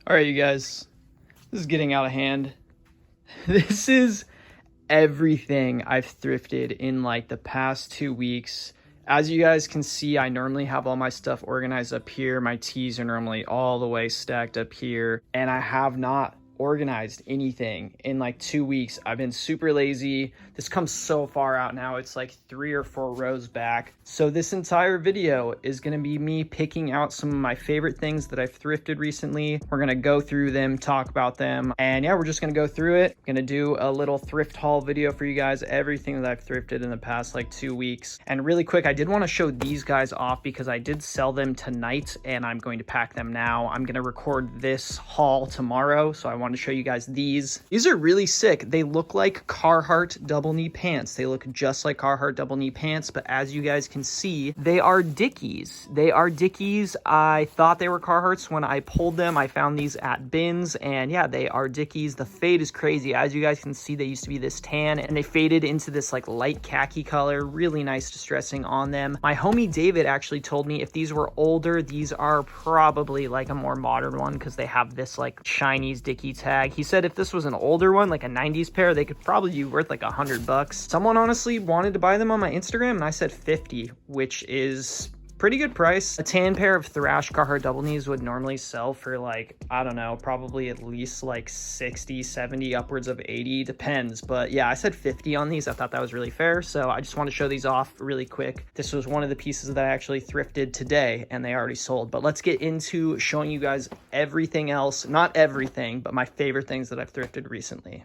All right, you guys, this is getting out of hand. This is everything I've thrifted in like the past 2 weeks. As you guys can see, I normally have all my stuff organized up here. My tees are normally all the way stacked up here, and I have not organized anything in like 2 weeks. I've been super lazy. This comes so far out now. It's like 3 or 4 rows back. So this entire video is going to be me picking out some of my favorite things that I've thrifted recently. We're going to go through them, talk about them, and yeah, we're just going to go through it. Going to do a little thrift haul video for you guys, everything that I've thrifted in the past like 2 weeks. And really quick, I did want to show these guys off because I did sell them tonight and I'm going to pack them now. I'm going to record this haul tomorrow, so I want to show you guys these. These are really sick. They look like Carhartt double knee pants. They look just like Carhartt double knee pants, but as you guys can see, they are Dickies. They are Dickies. I thought they were Carhartts when I pulled them. I found these at bins, and yeah, they are Dickies. The fade is crazy. As you guys can see, they used to be this tan and they faded into this like light khaki color. Really nice distressing on them. My homie David actually told me if these were older, these are probably like a more modern one because they have this like Chinese Dickie tag. He said if this was an older one, like a 90s pair, they could probably be worth like $100. Someone honestly wanted to buy them on my Instagram and I said 50, which is pretty good price. A tan pair of Thrash Carhartt double knees would normally sell for like, I don't know, probably at least like 60, 70, upwards of 80, depends. But yeah, I said 50 on these. I thought that was really fair. So I just want to show these off really quick. This was one of the pieces that I actually thrifted today and they already sold. But let's get into showing you guys everything else. Not everything, but my favorite things that I've thrifted recently.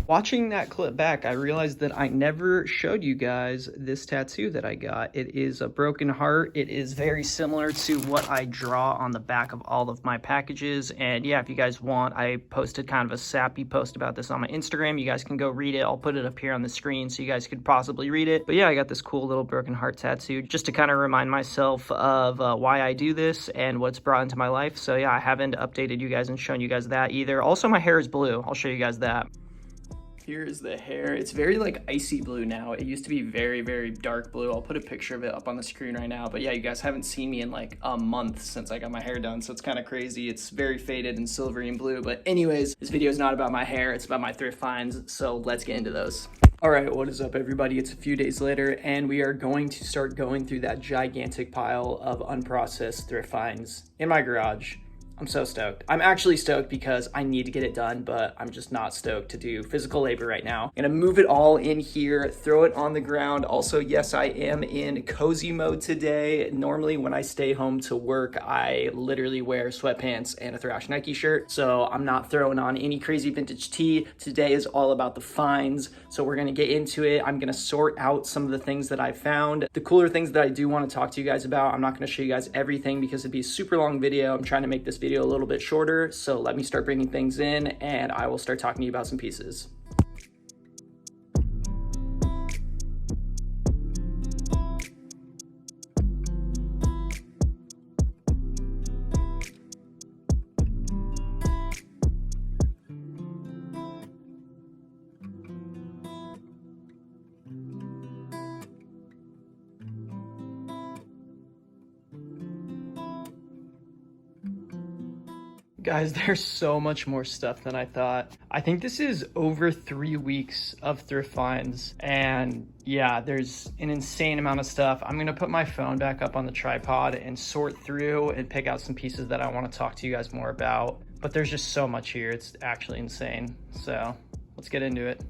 Watching that clip back, I realized that I never showed you guys this tattoo that I got. It is a broken heart. It is very similar to what I draw on the back of all of my packages. And yeah, if you guys want, I posted kind of a sappy post about this on my Instagram. You guys can go read it. I'll put it up here on the screen so you guys could possibly read it. But yeah, I got this cool little broken heart tattoo just to kind of remind myself of why I do this and what's brought into my life. So yeah, I haven't updated you guys and shown you guys that either. Also, my hair is blue. I'll show you guys that. Here is the hair. It's very like icy blue now. It used to be very, very dark blue. I'll put a picture of it up on the screen right now. But yeah, you guys haven't seen me in like a month since I got my hair done. So it's kind of crazy. It's very faded and silvery and blue. But anyways, this video is not about my hair. It's about my thrift finds. So let's get into those. All right, what is up everybody? It's a few days later and we are going to start going through that gigantic pile of unprocessed thrift finds in my garage. I'm so stoked. I'm actually stoked because I need to get it done, but I'm just not stoked to do physical labor right now. I'm gonna move it all in here, throw it on the ground. Also, yes, I am in cozy mode today. Normally when I stay home to work, I literally wear sweatpants and a Thrash Nike shirt. So I'm not throwing on any crazy vintage tee. Today is all about the finds. So we're gonna get into it. I'm gonna sort out some of the things that I found. The cooler things that I do wanna talk to you guys about. I'm not gonna show you guys everything because it'd be a super long video. I'm trying to make this video a little bit shorter, so let me start bringing things in and I will start talking to you about some pieces. Guys, there's so much more stuff than I thought. I think this is over 3 weeks of thrift finds. And yeah, there's an insane amount of stuff. I'm gonna put my phone back up on the tripod and sort through and pick out some pieces that I wanna talk to you guys more about. But there's just so much here, it's actually insane. So let's get into it.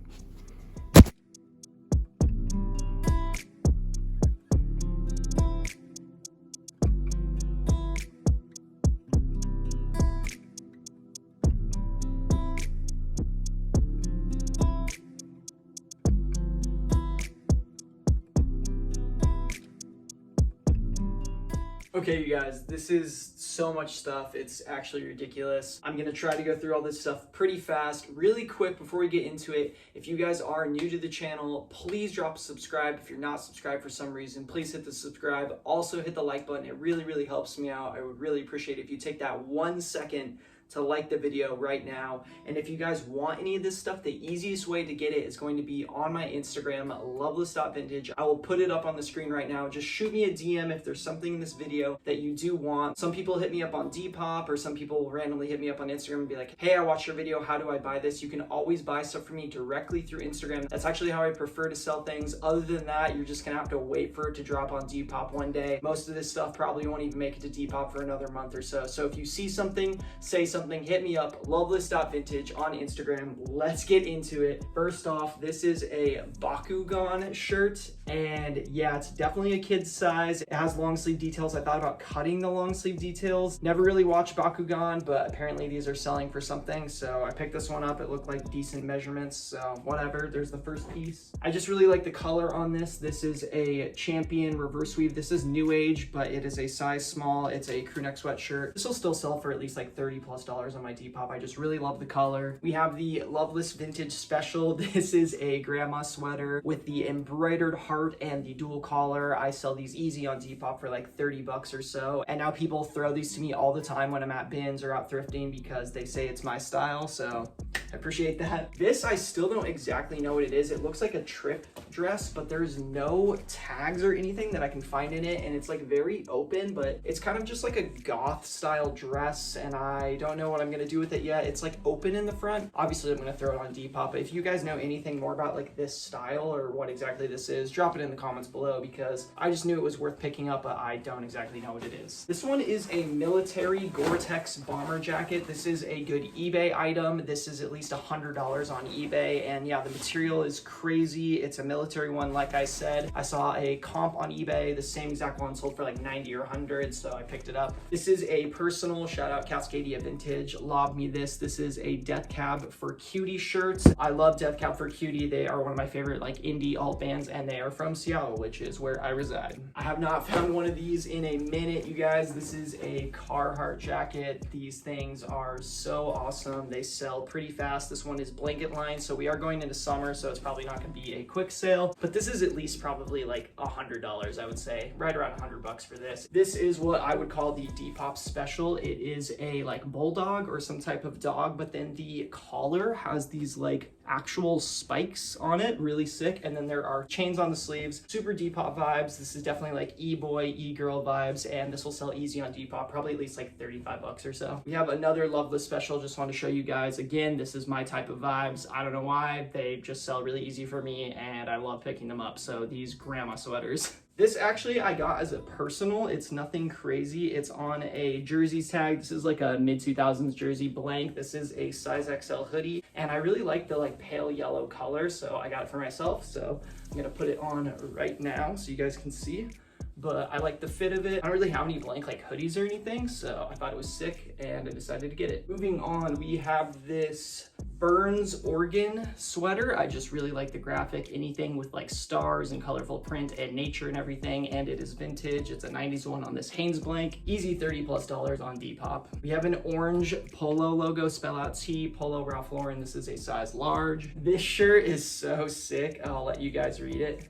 Okay, you guys, this is so much stuff. It's actually ridiculous. I'm gonna try to go through all this stuff pretty fast, really quick before we get into it. If you guys are new to the channel, please drop a subscribe. If you're not subscribed for some reason, please hit the subscribe. Also hit the like button. It really, really helps me out. I would really appreciate it if you take that 1 second to like the video right now. And if you guys want any of this stuff, the easiest way to get it is going to be on my Instagram, loveless.vintage. I will put it up on the screen right now. Just shoot me a DM if there's something in this video that you do want. Some people hit me up on Depop, or some people will randomly hit me up on Instagram and be like, hey, I watched your video, how do I buy this? You can always buy stuff from me directly through Instagram. That's actually how I prefer to sell things. Other than that, you're just gonna have to wait for it to drop on Depop one day. Most of this stuff probably won't even make it to Depop for another month or so. So if you see something, say something, hit me up, loveless.vintage on Instagram. Let's get into it. First off, this is a Bakugan shirt, and yeah, it's definitely a kid's size. It has long sleeve details. I thought about cutting the long sleeve details. Never really watched Bakugan, but apparently these are selling for something, so I picked this one up. It looked like decent measurements, so whatever. There's the first piece. I just really like the color on this. This is a Champion reverse weave. This is new age, but it is a size small. It's a crew neck sweatshirt. This will still sell for at least like $30+ on my Depop. I just really love the color. We have the Loveless Vintage Special. This is a grandma sweater with the embroidered heart and the dual collar. I sell these easy on Depop for like $30 or so. And now people throw these to me all the time when I'm at bins or out thrifting because they say it's my style. So I appreciate that. This, I still don't exactly know what it is. It looks like a trip dress, but there's no tags or anything that I can find in it. And it's like very open, but it's kind of just like a goth style dress. And I don't know what I'm gonna do with it yet. It's like open in the front. Obviously I'm gonna throw it on Depop, but if you guys know anything more about like this style or what exactly this is, drop it in the comments below, because I just knew it was worth picking up, but I don't exactly know what it is. This one is a military Gore-Tex bomber jacket. This is a good eBay item. This is at least $100 on eBay, and yeah, the material is crazy. It's a military one, like I said. I saw a comp on eBay, the same exact one sold for like 90 or 100, so I picked it up. This is a personal, shout out Cascadia Vintage, lob me this. This is a Death Cab for Cutie shirt. I love Death Cab for Cutie. They are one of my favorite like indie alt bands, and they are from Seattle, which is where I reside. I have not found one of these in a minute, you guys. This is a Carhartt jacket. These things are so awesome. They sell pretty fast. This one is blanket line, so we are going into summer, so it's probably not going to be a quick sale, but this is at least probably like $100, I would say, right around $100 for this. This is what I would call the Depop special. It is a like bulldog or some type of dog, but then the collar has these like actual spikes on it, really sick, and then there are chains on the sleeves. Super Depop vibes. This is definitely like e-boy, e-girl vibes, and this will sell easy on Depop, probably at least like $35 or so. We have another Loveless special. Just want to show you guys, again, this is my type of vibes. I don't know why, they just sell really easy for me, and I love picking them up. So these grandma sweaters. This actually I got as a personal. It's nothing crazy. It's on a jerseys tag. This is like a mid-2000s jersey blank. This is a size XL hoodie, and I really like the like pale yellow color, so I got it for myself. So I'm gonna put it on right now so you guys can see. But I like the fit of it. I don't really have any blank like hoodies or anything, so I thought it was sick and I decided to get it. Moving on, we have this Burns Oregon sweater. I just really like the graphic, anything with like stars and colorful print and nature and everything, and it is vintage. It's a 90s one on this Hanes blank. Easy $30+ on Depop. We have an orange polo logo spell out T, Polo Ralph Lauren. This is a size large. This shirt is so sick. I'll let you guys read it.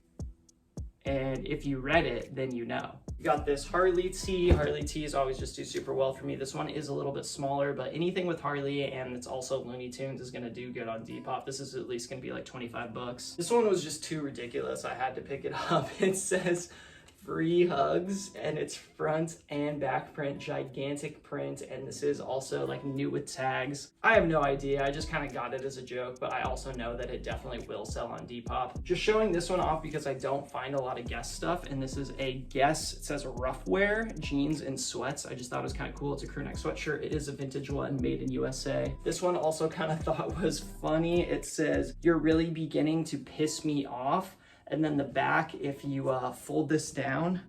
And if you read it, then you know. You got this Harley tee. Harley tees always just do super well for me. This one is a little bit smaller, but anything with Harley and it's also Looney Tunes is gonna do good on Depop. This is at least gonna be like $25. This one was just too ridiculous. I had to pick it up. It says free hugs, and it's front and back print, gigantic print, and this is also like new with tags. I have no idea, I just kind of got it as a joke, but I also know that it definitely will sell on Depop. Just showing this one off because I don't find a lot of Guess stuff, and this is a Guess, it says rough wear, jeans and sweats. I just thought it was kind of cool. It's a crew neck sweatshirt. It is a vintage one, made in USA. This one also kind of thought was funny. It says, "You're really beginning to piss me off." And then the back, if you fold this down,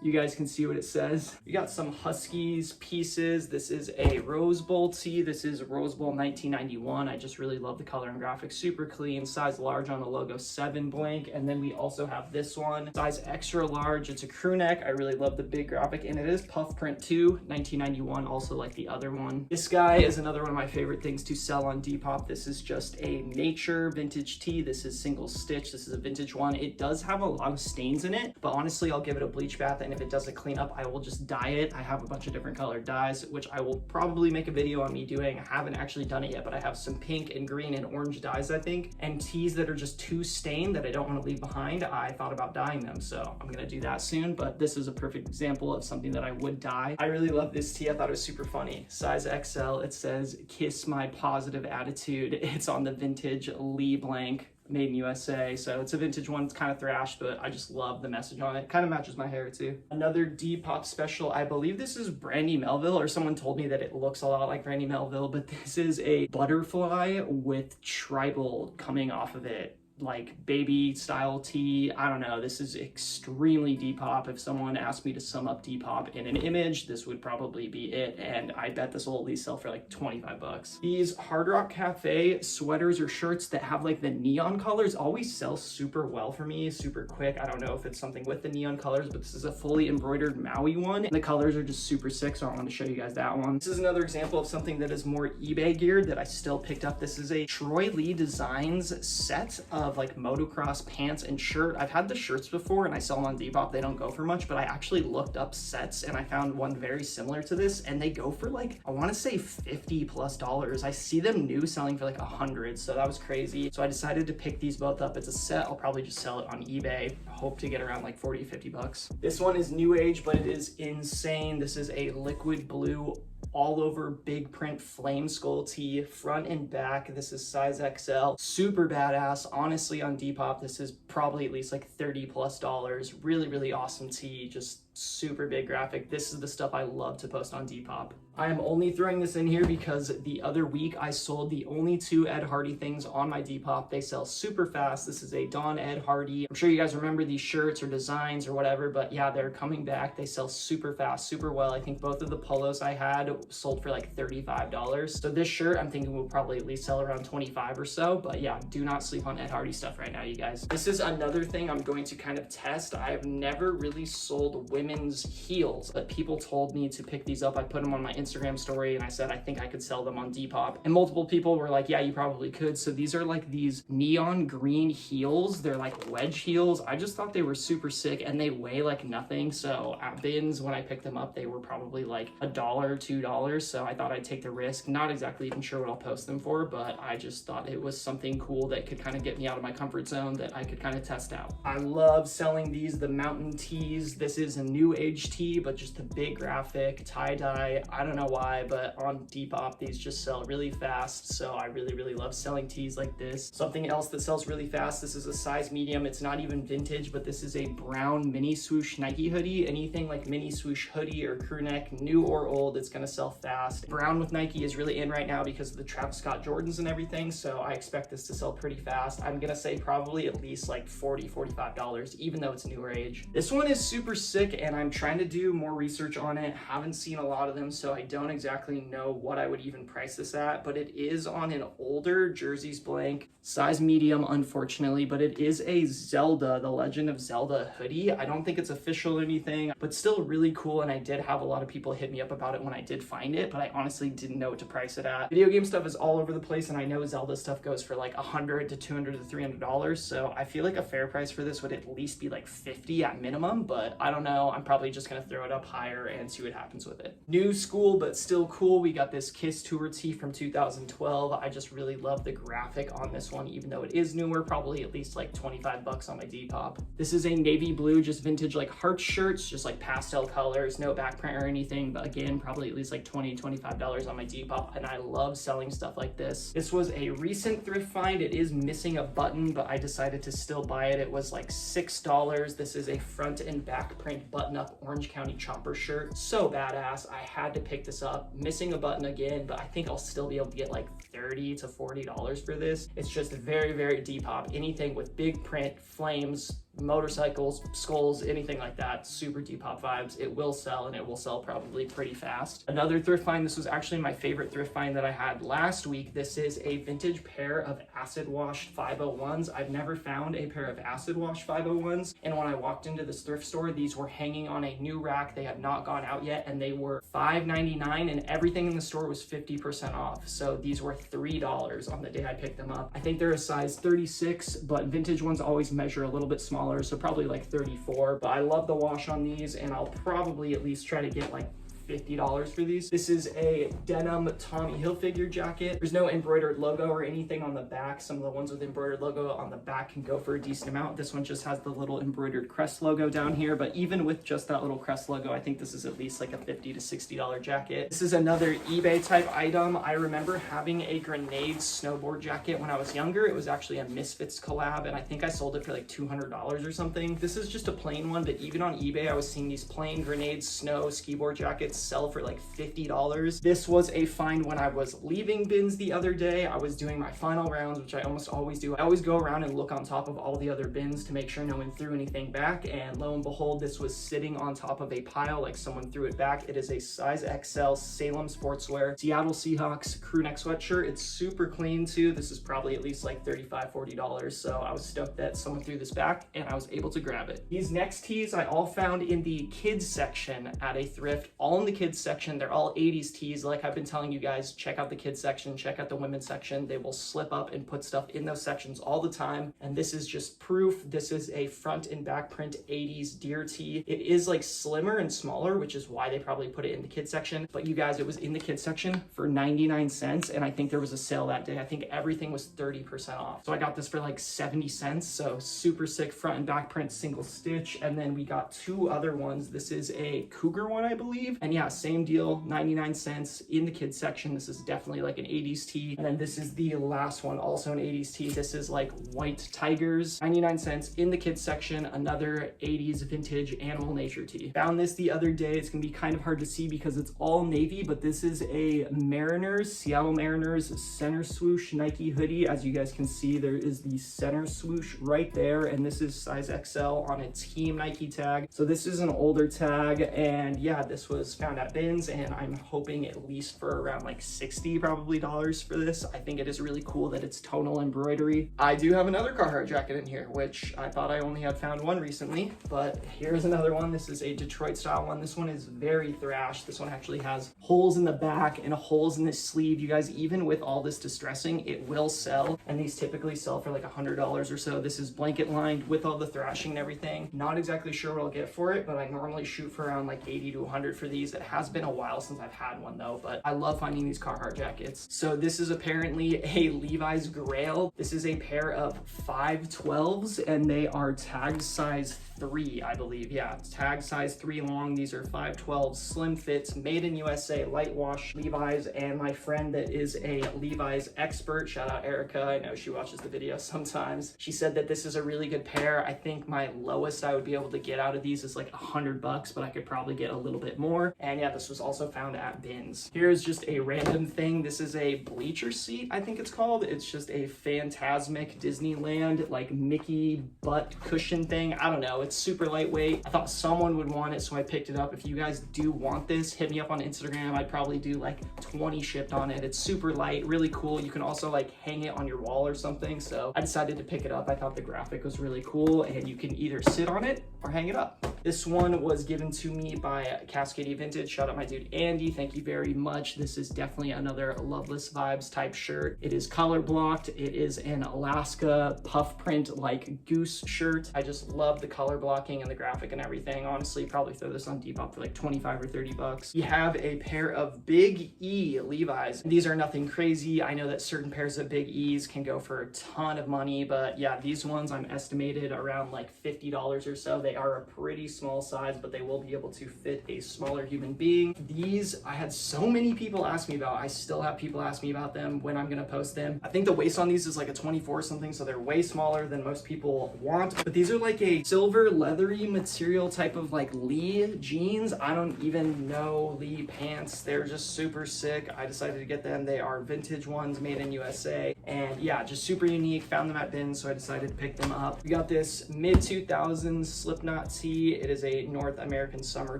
you guys can see what it says. We got some Huskies pieces. This is a Rose Bowl tee. This is Rose Bowl 1991. I just really love the color and graphics. Super clean, size large on the logo, 7 blank. And then we also have this one, size extra large. It's a crew neck. I really love the big graphic, and it is puff print too, 1991, also like the other one. This guy is another one of my favorite things to sell on Depop. This is just a nature vintage tee. This is single stitch. This is a vintage one. It does have a lot of stains in it, but honestly, I'll give it a bleach bath and and if it doesn't clean up, I will just dye it. I have a bunch of different colored dyes, which I will probably make a video on me doing. I haven't actually done it yet, but I have some pink and green and orange dyes, I think, and tees that are just too stained that I don't want to leave behind. I thought about dyeing them, so I'm gonna do that soon, but this is a perfect example of something that I would dye. I really love this tee. I thought it was super funny. Size XL, it says, "Kiss my positive attitude." It's on the vintage Lee blank, made in USA. So it's a vintage one. It's kind of thrashed, but I just love the message on it. Kind of matches my hair too. Another Depop special. I believe this is Brandy Melville, or someone told me that it looks a lot like Brandy Melville, but this is a butterfly with tribal coming off of it, like baby style tee. I don't know. This is extremely Depop. If someone asked me to sum up Depop in an image, this would probably be it. And I bet this will at least sell for like 25 bucks. These Hard Rock Cafe sweaters or shirts that have like the neon colors always sell super well for me, super quick. I don't know if it's something with the neon colors, but this is a fully embroidered Maui one. And the colors are just super sick, so I wanted to show you guys that one. This is another example of something that is more eBay geared that I still picked up. This is a Troy Lee Designs set of like motocross pants and shirt. I've had the shirts before and I sell them on Depop. They don't go for much, but I actually looked up sets and I found one very similar to this, and they go for like, I want to say $50+. I see them new selling for like 100, so that was crazy. So I decided to pick these both up. It's a set. I'll probably just sell it on eBay. Hope to get around like 40, 50 bucks. This one is new age, but it is insane. This is a liquid blue all over big print flame skull tee, front and back. This is size XL, super badass. Honestly, on Depop, this is probably at least like $30+. Really, really awesome tee, just super big graphic. This is the stuff I love to post on Depop. I am only throwing this in here because the other week I sold the only 2 Ed Hardy things on my Depop. They sell super fast. This is a Don Ed Hardy. I'm sure you guys remember these shirts or designs or whatever, but yeah, they're coming back. They sell super fast, super well. I think both of the polos I had sold for like $35. So this shirt, I'm thinking will probably at least sell around 25 or so, but yeah, do not sleep on Ed Hardy stuff right now, you guys. This is another thing I'm going to kind of test. I've never really sold women's heels, but people told me to pick these up. I put them on my Instagram story and I said I think I could sell them on Depop, and multiple people were like, yeah, you probably could. So these are like these neon green heels. They're like wedge heels. I just thought they were super sick, and they weigh like nothing. So at bins, when I picked them up, they were probably like $1, $2. So I thought I'd take the risk. Not exactly even sure what I'll post them for, but I just thought it was something cool that could kind of get me out of my comfort zone that I could kind of test out. I love selling these, the mountain tees. This is a new age tee, but just a big graphic tie-dye. I don't know why, but on Depop, these just sell really fast. So I really, really love selling tees like this. Something else that sells really fast, this is a size medium. It's not even vintage, but this is a brown mini swoosh Nike hoodie. Anything like mini swoosh hoodie or crew neck, new or old, it's gonna sell fast. Brown with Nike is really in right now because of the Travis Scott Jordans and everything. So I expect this to sell pretty fast. I'm gonna say probably at least like $40, $45, even though it's newer age. This one is super sick, and I'm trying to do more research on it. Haven't seen a lot of them, so I don't exactly know what I would even price this at, but it is on an older Jerseys blank, size medium, unfortunately, but it is a Zelda, The Legend of Zelda hoodie. I don't think it's official or anything, but still really cool, and I did have a lot of people hit me up about it when I did find it, but I honestly didn't know what to price it at. Video game stuff is all over the place, and I know Zelda stuff goes for like $100 to $200 to $300, so I feel like a fair price for this would at least be like $50 at minimum, but I don't know. I'm probably just gonna throw it up higher and see what happens with it. New school, but still cool. We got this Kiss Tour tee from 2012. I just really love the graphic on this one, even though it is newer, probably at least like 25 bucks on my Depop. This is a navy blue, just vintage like heart shirts, just like pastel colors, no back print or anything, but again, probably at least like $20, $25 on my Depop, and I love selling stuff like this. This was a recent thrift find. It is missing a button, but I decided to still buy it. It was like $6. This is a front and back print button-up Orange County Chopper shirt. So badass. I had to pick this up. Missing a button again, but I think I'll still be able to get like $30 to $40 for this. It's just very, very Depop. Anything with big print, flames, motorcycles, skulls, anything like that, super Depop vibes. It will sell, and it will sell probably pretty fast. Another thrift find, this was actually my favorite thrift find that I had last week. This is a vintage pair of acid wash 501s. I've never found a pair of acid wash 501s, and when I walked into this thrift store, these were hanging on a new rack. They had not gone out yet, and they were $5.99, and everything in the store was 50% off. So these were $3 on the day I picked them up. I think they're a size 36, but vintage ones always measure a little bit smaller smaller, so probably like 34. But I love the wash on these, and I'll probably at least try to get like $50 for these. This is a denim Tommy Hilfiger jacket. There's no embroidered logo or anything on the back. Some of the ones with embroidered logo on the back can go for a decent amount. This one just has the little embroidered crest logo down here, but even with just that little crest logo, I think this is at least like a $50 to $60 jacket. This is another eBay type item. I remember having a Grenade snowboard jacket when I was younger. It was actually a Misfits collab, and I think I sold it for like $200 or something. This is just a plain one, but even on eBay, I was seeing these plain Grenade snow ski board jackets sell for like $50. This was a find when I was leaving bins the other day. I was doing my final rounds, which I almost always do. I always go around and look on top of all the other bins to make sure no one threw anything back, and lo and behold, this was sitting on top of a pile like someone threw it back. It is a size XL Salem Sportswear Seattle Seahawks crew neck sweatshirt. It's super clean too. This is probably at least like $35, $40, so I was stoked that someone threw this back and I was able to grab it. These next tees I all found in the kids section at a thrift, all in the kids section. They're all 80s tees. Like I've been telling you guys, check out the kids section, check out the women's section. They will slip up and put stuff in those sections all the time, and this is just proof. This is a front and back print 80s deer tee. It is like slimmer and smaller, which is why they probably put it in the kids section, but you guys, it was in the kids section for 99 cents, and I think there was a sale that day. I think everything was 30% off, so I got this for like 70 cents. So super sick front and back print single stitch. And then we got two other ones. This is a cougar one, I believe, and yeah, same deal, 99 cents in the kids section. This is definitely like an 80s tee. And then this is the last one, also an 80s tee. This is like white tigers, 99 cents in the kids section, another 80s vintage animal nature tee. Found this the other day. It's gonna be kind of hard to see because it's all navy, but this is a Mariners, Seattle Mariners center swoosh Nike hoodie. As you guys can see, there is the center swoosh right there, and this is size XL on a team Nike tag. So this is an older tag, and yeah, this was found at bins, and I'm hoping at least for around like $60 probably for this. I think it is really cool that it's tonal embroidery. I do have another Carhartt jacket in here, which I thought I only had found one recently, but here's another one. This is a Detroit style one. This one is very thrash. This one actually has holes in the back and holes in the sleeve. You guys, even with all this distressing, it will sell, and these typically sell for like $100 or so. This is blanket lined with all the thrashing and everything. Not exactly sure what I'll get for it, but I normally shoot for around like 80 to 100 for these. It has been a while since I've had one though, but I love finding these Carhartt jackets. So this is apparently a Levi's Grail. This is a pair of 512s, and they are tagged size 3, I believe. Yeah, tag size 3 long. These are 512 slim fits, made in USA, light wash Levi's. And my friend that is a Levi's expert, shout out Erica, I know she watches the video sometimes, she said that this is a really good pair. I think my lowest I would be able to get out of these is like $100, but I could probably get a little bit more. And yeah, this was also found at bins. Here's just a random thing. This is a bleacher seat, I think it's called. It's just a Phantasmic Disneyland like Mickey butt cushion thing. I don't know, it's super lightweight. I thought someone would want it, so I picked it up. If you guys do want this, hit me up on Instagram. I'd probably do like 20 shipped on it. It's super light, really cool. You can also like hang it on your wall or something, so I decided to pick it up. I thought the graphic was really cool, and you can either sit on it or hang it up. This one was given to me by Cascadia Vintage. Shout out my dude Andy, thank you very much. This is definitely another Loveless vibes type shirt. It is color blocked. It is an Alaska puff print like goose shirt. I just love the color blocking and the graphic and everything. Honestly, probably throw this on Depop for like 25 or 30 bucks. We have a pair of Big E Levi's. These are nothing crazy. I know that certain pairs of Big E's can go for a ton of money, but yeah, these ones I'm estimated around like $50 or so. They are a pretty small size, but they will be able to fit a smaller human being. These I had so many people ask me about. I still have people ask me about them when I'm gonna post them. I think the waist on these is like a 24 or something, so they're way smaller than most people want, but these are like a silver leathery material type of like Lee jeans. I don't even know Lee pants. They're just super sick. I decided to get them. They are vintage ones made in USA, and yeah, just super unique. Found them at bins, so I decided to pick them up. We got this mid 2000s Slipknot tee. It is a North American summer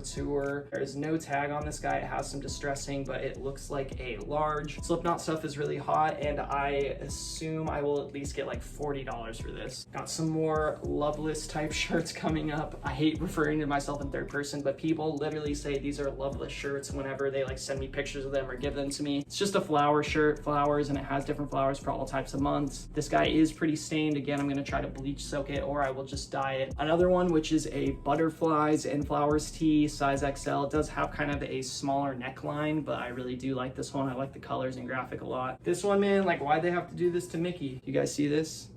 tour. There is no no tag on this guy. It has some distressing, but it looks like a large. Slipknot stuff is really hot, and I assume I will at least get like $40 for this. Got some more loveless type shirts coming up. I hate referring to myself in third person, but people literally say these are loveless shirts whenever they like send me pictures of them or give them to me. It's just a flower shirt, flowers, and it has different flowers for all types of months. This guy is pretty stained. Again, I'm gonna try to bleach soak it, or I will just dye it. Another one, which is a butterflies and flowers tee, size XL. It does have kind of a smaller neckline, but I really do like this one. I like the colors and graphic a lot. This one, man, like, why'd they have to do this to Mickey? You guys see this?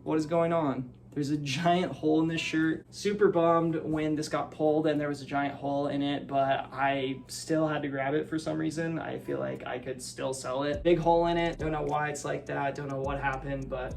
What is going on? There's a giant hole in this shirt. Super bummed when this got pulled and there was a giant hole in it, but I still had to grab it for some reason. I feel like I could still sell it. Big hole in it. Don't know why it's like that. Don't know what happened, but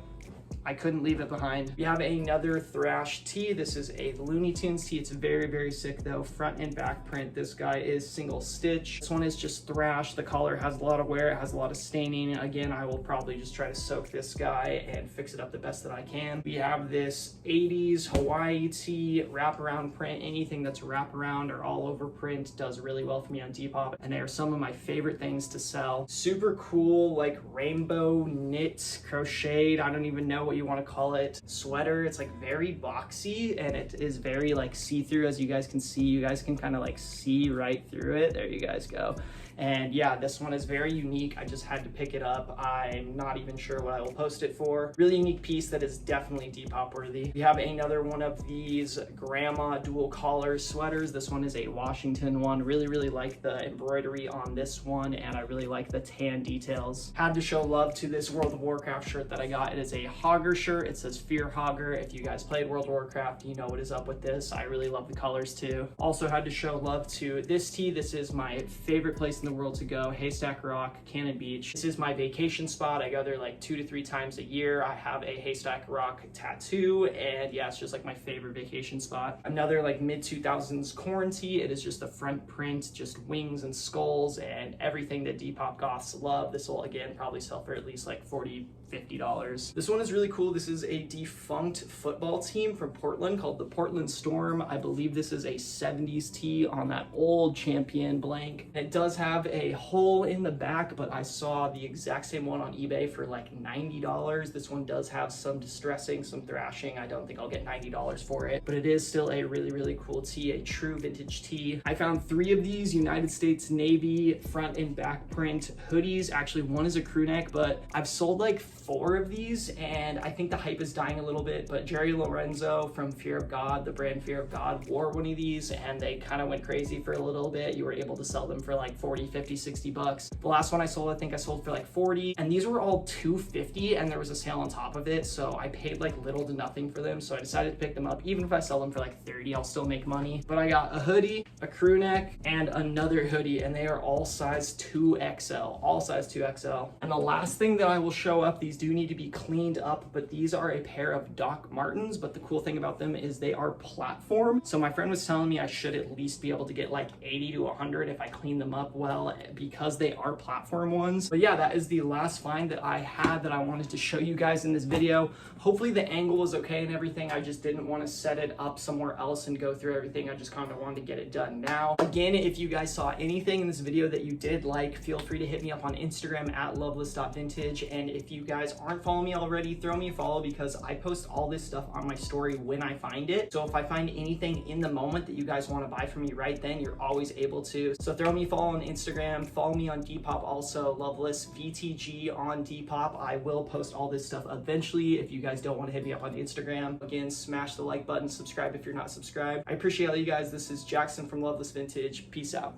I couldn't leave it behind. We have another Thrash tee. This is a Looney Tunes tee. It's very, very sick though. Front and back print. This guy is single stitch. This one is just Thrash. The collar has a lot of wear. It has a lot of staining. Again, I will probably just try to soak this guy and fix it up the best that I can. We have this 80s Hawaii tee, wraparound print. Anything that's wraparound or all over print does really well for me on Depop. And they are some of my favorite things to sell. Super cool, like rainbow knit, crocheted, I don't even know what you want to call it, sweater. It's like very boxy and it is very like see-through. As you guys can see, you guys can kind of like see right through it. There you guys go. And yeah, this one is very unique. I just had to pick it up. I'm not even sure what I will post it for. Really unique piece that is definitely Depop worthy. We have another one of these grandma dual collar sweaters. This one is a Washington one. Really, really like the embroidery on this one, and I really like the tan details. Had to show love to this World of Warcraft shirt that I got. It is a Hogger shirt. It says Fear Hogger. If you guys played World of Warcraft, you know what is up with this. I really love the colors too. Also had to show love to this tee. This is my favorite place in the world to go, Haystack Rock, Cannon Beach. This is my vacation spot. I go there like 2 to 3 times a year. I have a Haystack Rock tattoo, and yeah, it's just like my favorite vacation spot. Another like mid-2000s corn tee. It is just the front print, just wings and skulls and everything that Depop goths love. This will again probably sell for at least like $40-50. This one is really cool. This is a defunct football team from Portland called the Portland Storm. I believe this is a 70s tee on that old champion blank. It does have a hole in the back, but I saw the exact same one on eBay for like $90. This one does have some distressing, some thrashing. I don't think I'll get $90 for it, but it is still a really, really cool tee, a true vintage tee. I found 3 of these United States Navy front and back print hoodies. Actually, one is a crew neck, but I've sold like 4 of these, and I think the hype is dying a little bit, but Jerry Lorenzo from Fear of God, the brand Fear of God, wore one of these, and they kind of went crazy for a little bit. You were able to sell them for like 40, 50, 60 bucks. The last one I sold, I think I sold for like 40, and these were all $250, and there was a sale on top of it, so I paid like little to nothing for them, so I decided to pick them up. Even if I sell them for like 30, I'll still make money. But I got a hoodie, a crew neck, and another hoodie, and they are all size 2XL, all size 2XL. And the last thing that I will show up, these do need to be cleaned up, but these are a pair of Doc Martens, but the cool thing about them is they are platform. So my friend was telling me I should at least be able to get like 80 to 100 if I clean them up well, because they are platform ones. But yeah, that is the last find that I had that I wanted to show you guys in this video. Hopefully the angle was okay and everything. I just didn't want to set it up somewhere else and go through everything. I just kind of wanted to get it done now. Again, if you guys saw anything in this video that you did like, feel free to hit me up on Instagram at loveless.vintage. And if you guys aren't following me already, throw me a follow, because I post all this stuff on my story when I find it. So if I find anything in the moment that you guys want to buy from me right then, you're always able to. So throw me a follow on Instagram, follow me on Depop also, Loveless VTG on Depop. I will post all this stuff eventually. If you guys don't want to hit me up on Instagram, again, smash the like button, subscribe if you're not subscribed. I appreciate all you guys. This is Jackson from Loveless Vintage. Peace out.